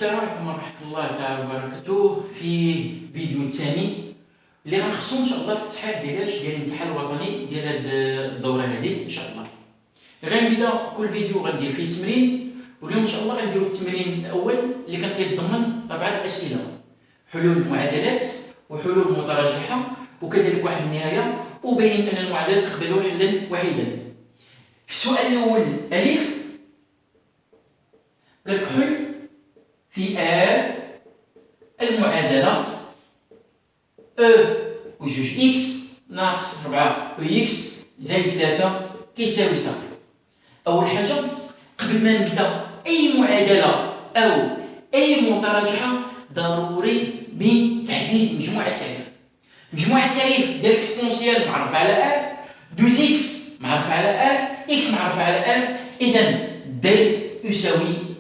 السلام عليكم ورحمة الله تعالى وبركاته. في فيديو ثاني اللي غنخصو ان شاء الله في التصحيح ديال الامتحان الوطني ديال هاد الدورة هادي ان شاء الله. غنبدا كل فيديو غندير فيه تمرين، واليوم ان شاء الله غنديرو التمرين الاول اللي كان كيتضمن 4 اسئلة: حلول المعادلات وحلول متراجحة وكذلك واحد النهاية، وبين ان المعادلات تقبل حلا وحيدا. السؤال الاول الف قالك حل في المعادلة وجوج إكس ناقص 4 إكس زائد 3 كيساوي صفر. أول حاجة قبل ما نبدا أي معادلة أو أي متراجحة ضروري بتحديد مجموع التعريف. مجموع التعريف ديال اكسبونسيال معرفة على دوز إكس معرفة على إكس معرفة على إذا د يساوي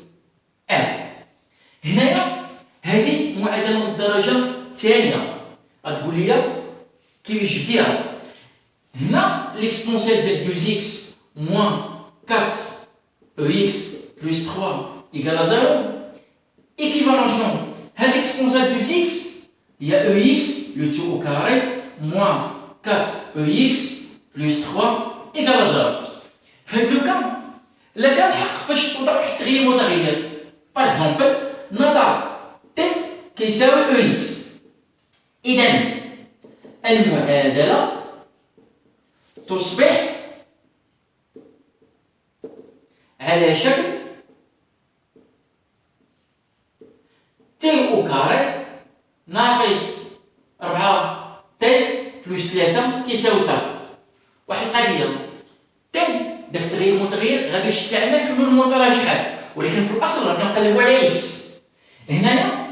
هنايا هذه معادلة من الدرجة الثانية. غتقول لي كيفاش جبتيها؟ هنا ليكسبونسيال ديال 2 اكس موان 4 اكس بلس 3 ايكال 0 ايكيفالون شنو؟ هاد ليكسبونسيال 2 اكس هي او اكس لو تو او كاري موان 4 اكس بلس 3 ايكال 0. في هاد لو كان لا كان الحق فاش تطرح التغيير متغير، باغ اكزومبل نضع ت كيساوي او اكس، إذا المعادلة تصبح على شكل تي او كاري ناقص 4 تي بلس 3 كيساوي صفر. واحد القضية تي داك التغيير متغير غادي يستعمل حلول المتراجحات، ولكن في الأصل راه كنقلبو على اكس. هنايا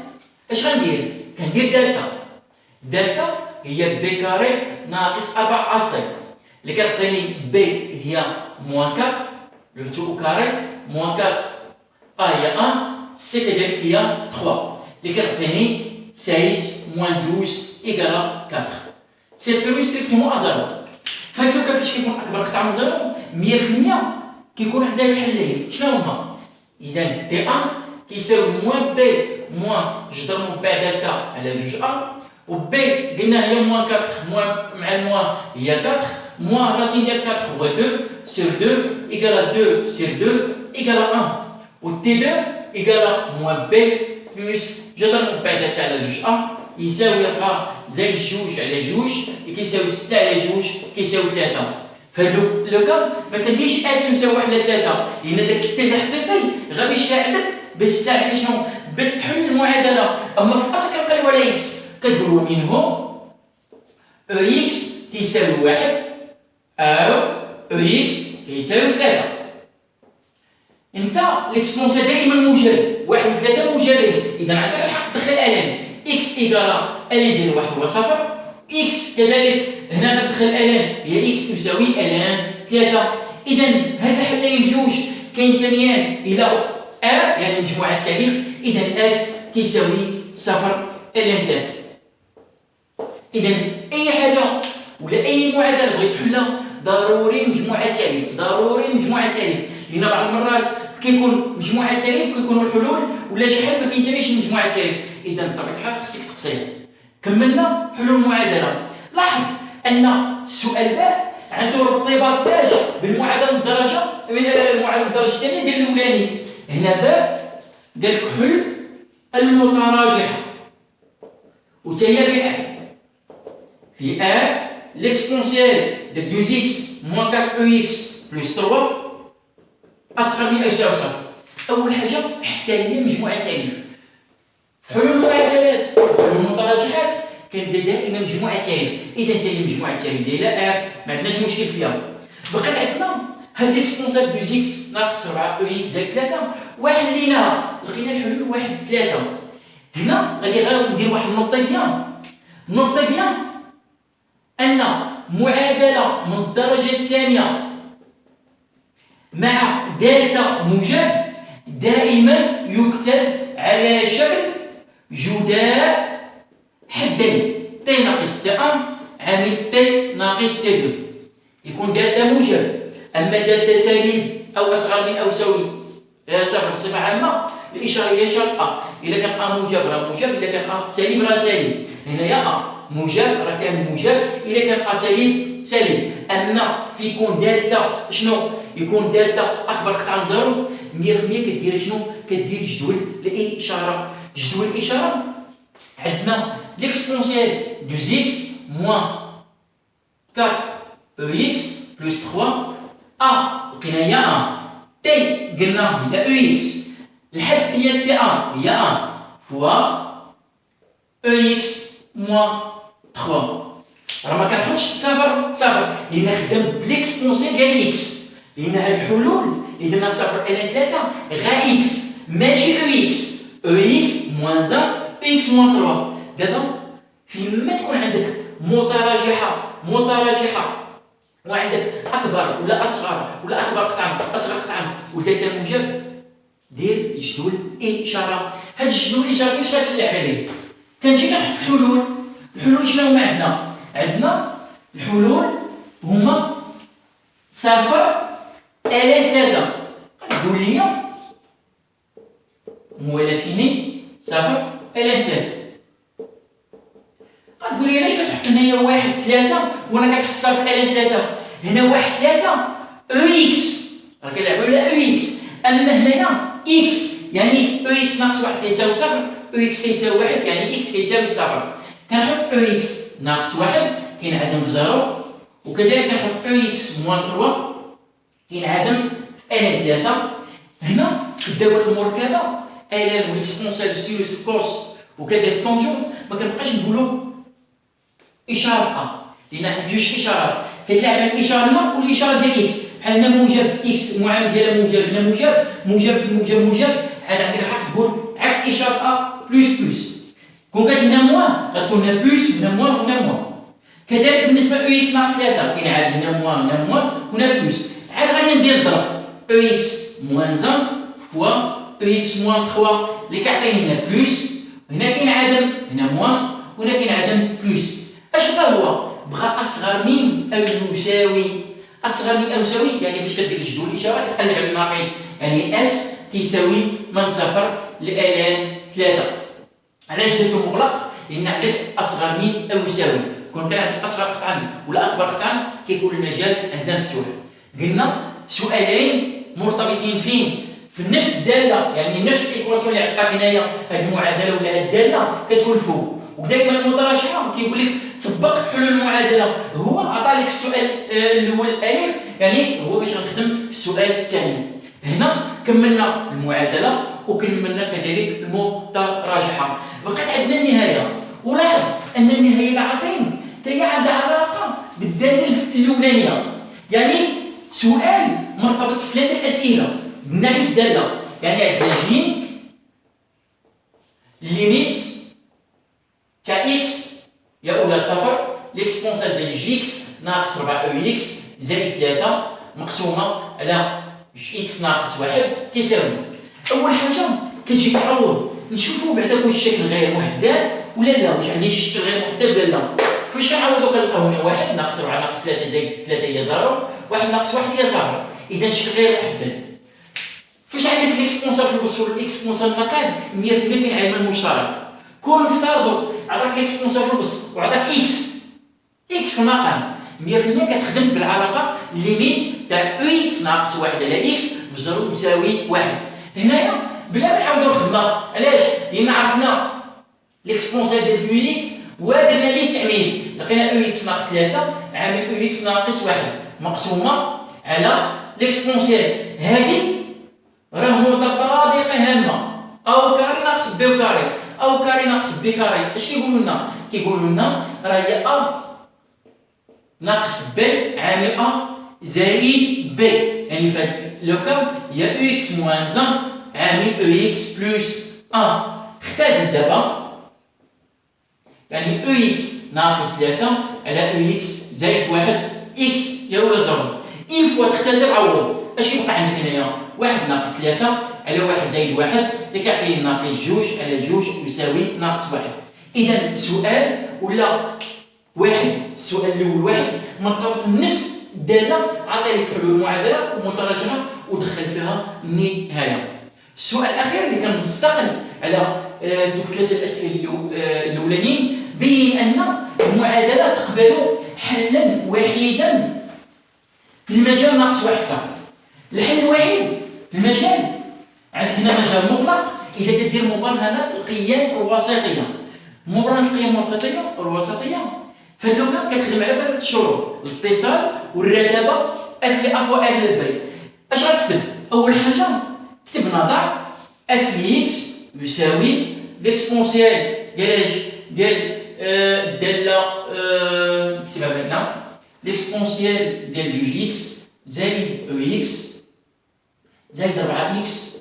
اش غندير؟ كندير دلتا. دلتا هي بي كاري ناقص 4 أ اللي كتعطيني بي هي موان 4 لو تو كاري موان 4 هي 1 سي كذلك هي 3 اللي كتعطيني 16 موان 12 إيكال 4. سي بيروي ستريكتومون أ زيرو. فهاد لوكا فاش كيكون أكبر قطعة من زيرو 100% كيكون عندنا الحلين شنو هما؟ إذا دي 1 كيساوي موان بي موان جذر مربع دلتا على جوج أ، و بي قلنا هي موان 4 موان مع الموان هي 4 موان راسين ديال 4 هو 2 سور 2 إيكال 2 سور 2 إيكال 1، و تي 2 إيكال موان بي بلس جذر مربع دلتا على جوج أ يساوي 4 زائد جوج على جوج كيساوي 6 على جوج كيساوي 3. فهاد لو كان ما كنديرش اس يساوي 1 على 3 لأن داك التي الحقيقي غادي يساعدك باش تعرف شنو بتحل المعادلة. أما في الأصل كنقلبو على إكس، كتقولو منه أو إكس كيساوي 1 أو أو إكس كيساوي 3. أنت ليكسبونسيال دائما موجب، 1 و 3 موجبين، إذا عندك الحق تدخل ألان. إكس إيكال ألان ديال 1 هو صفر، إكس كذلك هنا كتدخل ألان هي إكس تساوي ألان 3. إذا هاد الحلين بجوج كينتميان إلى يعني مجموعة التعريف، إذا اس كيساوي صفر ألان 3. إذا أي حاجة ولا أي معادلة بغيت تحلها ضروري مجموعة التعريف، ضروري مجموعة التعريف، لأن بعض المرات كيكون مجموعة التعريف كيكونوا الحلول ولا شي حل ما كينتميش لمجموعة التعريف، إذا بطبيعة الحال خصك تقسيها. كملنا حلول المعادلة. لاحظ أن السؤال باء عنده ارتباط باش بالمعادلة الدرجة المعادلة الدرجة الثانية ديال الأولاني. هنا باء قالك حل المتراجحة وتا هي في ليكسبونسيال ديال 2 اكس موان 4 او اكس بلس 3 أصغر من أو يساوي صفر. أول حاجة حتى هي مجموعة التعريف. حلول المعادلات وحلول المتراجحات كندير دائما مجموعة التعريف، إذا حتى هي مجموعة التعريف ديالها ما عندناش مشكل فيها. بقات عندنا هاد ليكسبونسيال 2 اكس ناقص 4 او اكس زائد 3 وحليناها لقينا الحلول 1 3. هنا غادي ندير واحد النقطة بيان أن معادلة من الدرجة الثانية مع دالتا موجب دائما يكتب على شكل جداء حدين تي ناقص تي 1 عامل تي ناقص تي 2 يكون دالتا موجب. أما دالتا سالب أو أصغر من أو يساوي صفر بصفة عامة الإشارة هي إشارة أ. إذا كان أ موجب راه موجب، إذا كان أ سالب راه سالب. هنايا أ موجب راه كان موجب، إذا كان أ سالب سالب. أما في يكون دالتا شنو؟ يكون دالتا أكبر قطعة من زيرو 100% كدير شنو؟ كدير جدول الإشارة. جدول الإشارة عندنا l'exponentielle de x moins 4 ex plus 3 a لقينا هي a t قلنا هي ex الحد ديال تي a هي a فوا ex moins 3. راه ما كنحطش صفر صفر لأن خدام بليكسبونسيال ديال اكس، لأن هاد الحلول اللي درنا صفر إلى 3 غا اكس ماشي او اكس. او اكس موان 1 او اكس موان 3. دابا فيما تكون عندك متراجحة وعندك أكبر ولا أصغر ولا أكبر قطعا أصغر قطعا ودالتا موجب، دير جدول إشارة. هاد الجدول الإشارة كيفاش غادي نلعب عليه؟ كنجي كنحط حلول. الحلول شنو هما عندنا؟ عندنا الحلول هما صفر إلى 3. غتقول لي مولا فيني صفر إلى 3. غتقول لي علاش كتحط هنايا 1 3 وانا كتحط صفر إلى 3؟ هنا 1 3 او اكس راه كنلعبوا على او اكس، اما هنايا اكس يعني او اكس ناقص 1 كيساوي صفر، او اكس كيساوي 1 يعني اكس كيساوي صفر. كنحط او اكس ناقص 1 كينعدم في 0، وكذلك كنحط او اكس موان 3 كينعدم الى 3. هنا في الدوائر المركبه الان والاكسبونسيال دو سينوس كوس وكذلك طونجونت ما كنبقاش نقولوا اشاره ا، لان عندي جوج اشارات كتلعب على الاشاره هنا والاشاره ديال اكس. بحال هنا موجب اكس المعامل ديالها موجب، هنا موجب في الموجب موجب، عاد عندك الحق تقول عكس اشاره ا بلس بلس. كون كانت هنا موان غتكون هنا بلس هنا موان وهنا موان. كذلك بالنسبه ل او اكس ناقص 3 كاين عاد هنا موان هنا موان وهنا بلس. عاد غادي ندير الضرب او اكس موان 1 فوا او اكس موان 3 اللي كيعطيني هنا بلس، هنا كينعدم هنا موان وهنا كينعدم بلس. اش بغا هو؟ بغا اصغر من او يساوي. اصغر من او يساوي يعني فاش كدير جدول الاشاره كتقلب على الناقص، يعني اس كيساوي من صفر لالان 3. علاش درتو مغلق؟ لان عندك اصغر من او يساوي. كون كان عندك اصغر قطعا ولا اكبر قطعا كيكون المجال عندنا مفتوح. قلنا سؤالين مرتبطين فين؟ في نفس الداله، يعني نفس الايكواسيون اللي عطاك هنايا هذه المعادله ولا هذه الداله كتكون فوق. ودائما المتراجعه كيقول لك طبق حلول المعادله. هو عطى لك السؤال الاول الف، يعني هو باش غنخدم في السؤال الثاني. هنا كملنا المعادله وكملنا كذلك المتراجعه. بقات عندنا النهايه، ولاحظ ان النهايه اللي عاطين حتى هي عندها علاقه بالداله الاولانيه. يعني سؤال مرتبط في 3 اسئله من ناحيه الداله. يعني عندنا جيم ليميت تاع اكس يا اولا صفر ليكسبونسيال ديال جي اكس ناقص 4 او اكس زائد 3 مقسومه على جي اكس ناقص 1 كيساوي. اول حاجه كتجي تعوض نشوفوا بعدا واش الشكل غير محدد ولا لا، واش عندي شكل غير محدد ولا لا. فاش كنعوضوا كنلقاو هنا 1 ناقص 4 ناقص 3 زائد 3 هي 0، 1 ناقص 1 هي 0، اذا الشكل غير محدد. فاش عندك الاكسبونسيال في الوصول والاكسبونسيال النقاد 100% كاين عامل مشترك. كون نفترضوا عطاك الاكسبونسيال في الوسط وعطاك اكس في المقام 100% كتخدم بالعلاقه ليميت تاع او اكس ناقص 1 على اكس بزيرو يساوي 1. هنايا بلا ما نعاودوا الخدمه، علاش؟ لان عرفنا الاكسبونسيال ديال او اكس ودرنا ليه التعميم، لقينا او اكس ناقص 3 عامل او اكس ناقص 1 مقسومه على الاكسبونسيال. هذه راه متطابقه هامه، او كاري ناقص بي كاري او كاري ناقص بي كاري. اش كيقولوا لنا؟ كيقولوا لنا راه هي ا ناقص بي عامل ا زائد بي، يعني في هذا لو كان هي او اكس موان 1 عامل او اكس بلس 1. اختزل دابا يعني او اكس ناقص 3 على او اكس زائد 1 اكس يا ولا زرو. اين فوا تختزل عوض اش كيبقى عندك هنايا؟ 1 ناقص 3 على 1 زائد 1 اللي كيعطيني ناقص 2 على 2 يساوي ناقص 1. اذا السؤال ولا واحد، السؤال الاول واحد مرتبط بنفس الداله، عطى لك حلول المعادله ومتراجعه ودخل فيها النهايه. السؤال الاخير اللي كان مستقل على دوك 3 الاسئله الاولانيين بين ان المعادله تقبل حلا وحيدا في المجال ناقص واحد صفر. الحل الوحيد في المجال عندك هنا مجال مغلق اذا كدير مبرهنات القيم الوسطيه. مبرهنات القيم الوسطيه فاللغه كتخدم على 3 شروط: الاتصال والرتابه اف لاف واف للبي. اش غتكتب؟ اول حاجه كتب نضع اف اكس يساوي ليكسبونسيال ديال الداله نكتبها بهنا ليكسبونسيال ديال جوج اكس زائد او اكس زائد 4 اكس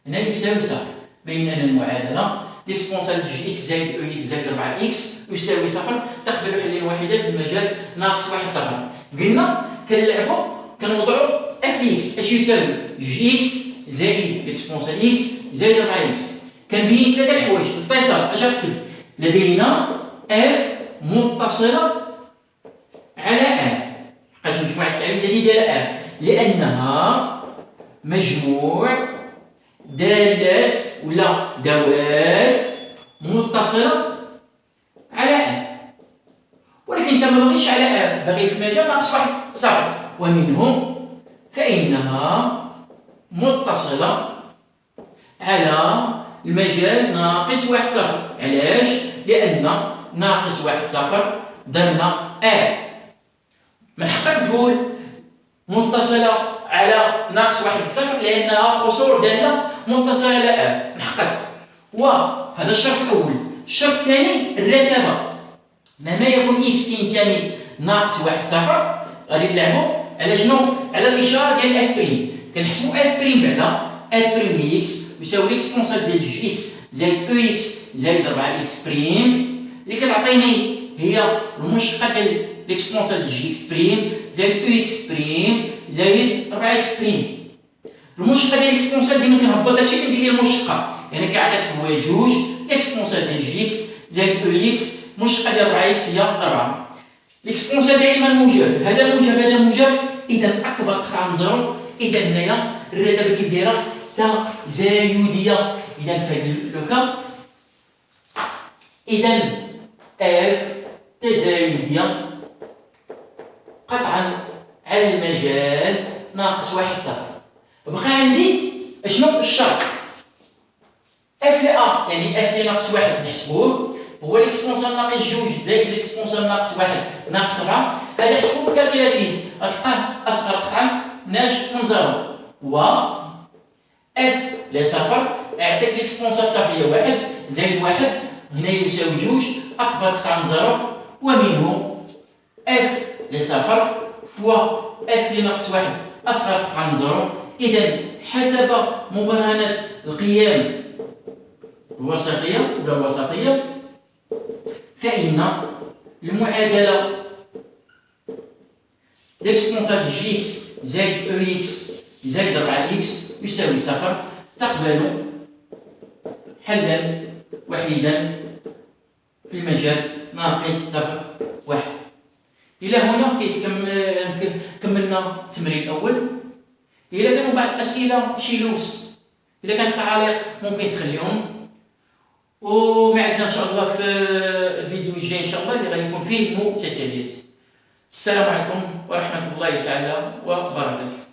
هنا يساوي صفر. بين ان المعادله ليكسبونسيال جوج اكس زائد او اكس زائد 4 اكس يساوي صفر تقبل حلا واحدا في المجال ناقص واحد صفر. قلنا كنوضعوا اف اكس اش يساوي جوج اكس زائد ليكسبونسيال اكس زائد 4 اكس. كنبين 3 الحوايج. الاتصال اش غتكتب؟ لدينا اف متصله على اف. بقات مجموعه التعامل ديال اف لانها مجموع دالات ولا دوال متصله على اف. ولكن انت ما باغيش على اف، باغي في مجال ناقص واحد صفر، ومنهم فانها متصله على المجال ناقص واحد صفر. علاش؟ لان ناقص واحد صفر ضمن ا. من حقك تقول متصله على ناقص واحد صفر لانها قصور داله متصله على ا، من حقك. وهذا الشرط الاول. الشرط الثاني الرتابه. مهما يكون اكس كينتمي ناقص واحد صفر غادي نلعبوا على شنو؟ على الاشاره ديال اف بريم. كنحسبوا اف بريم بعدا اف بريم اكس يساوي ليكسبونسيال ديال جوج اكس زائد او اكس زائد 4 اكس بريم اللي كتعطيني هي المشتقه ديال ليكسبونسيال ديال جوج اكس بريم زائد او اكس بريم زائد 4 اكس بريم. المشتقه ديال ليكسبونسيال ديما كنهبط داكشي كندير ليه المشتقه، يعني كيعطيك هو جوج ليكسبونسيال ديال جوج اكس زائد او اكس مشتقه ديال 4 اكس هي 4. ليكسبونسيال دائما موجب، هذا موجب هذا موجب، اذا اكبر قطعه من زيرو. اذا هنايا الرتابه كيف دايره؟ تزايديه. اذا في هذا لوكا اذا اف تزايديه قطعا على المجال ناقص واحد صفر. بقى عندي شنو الشرط؟ اف لا يعني اف ناقص واحد نحسبوه هو ليكسبونسيال ناقص جوج زائد ليكسبونسيال ناقص واحد ناقص 4. هذا حسبوه بالكالكيلاتريس غتلقاه اصغر قطعا ناشئ من زيرو. و اف لصفر يعطيك ليكسبونسيال صفر هي واحد زائد واحد هنا يساوي جوج اكبر قطعه من زيرو، ومنه اف لصفر فوا اف لناقص واحد اصغر قطعه من زيرو. اذا حسب مبرهنات القيم الوسطيه فإن المعادلة ليكسبونسيال جي اكس زائد او اكس زائد 4 اكس يساوي صفر تقبل حلا وحيدا في المجال ناقص صفر واحد. إلى هنا كملنا التمرين الأول. إذا كانوا بعض الأسئلة شي لوس، إذا كانت تعاليق ممكن تخليهم، ومعنا إن شاء الله في الفيديو الجاي إن شاء الله اللي غادي يكون فيه متتاليات. السلام عليكم ورحمة الله تعالى وبركاته.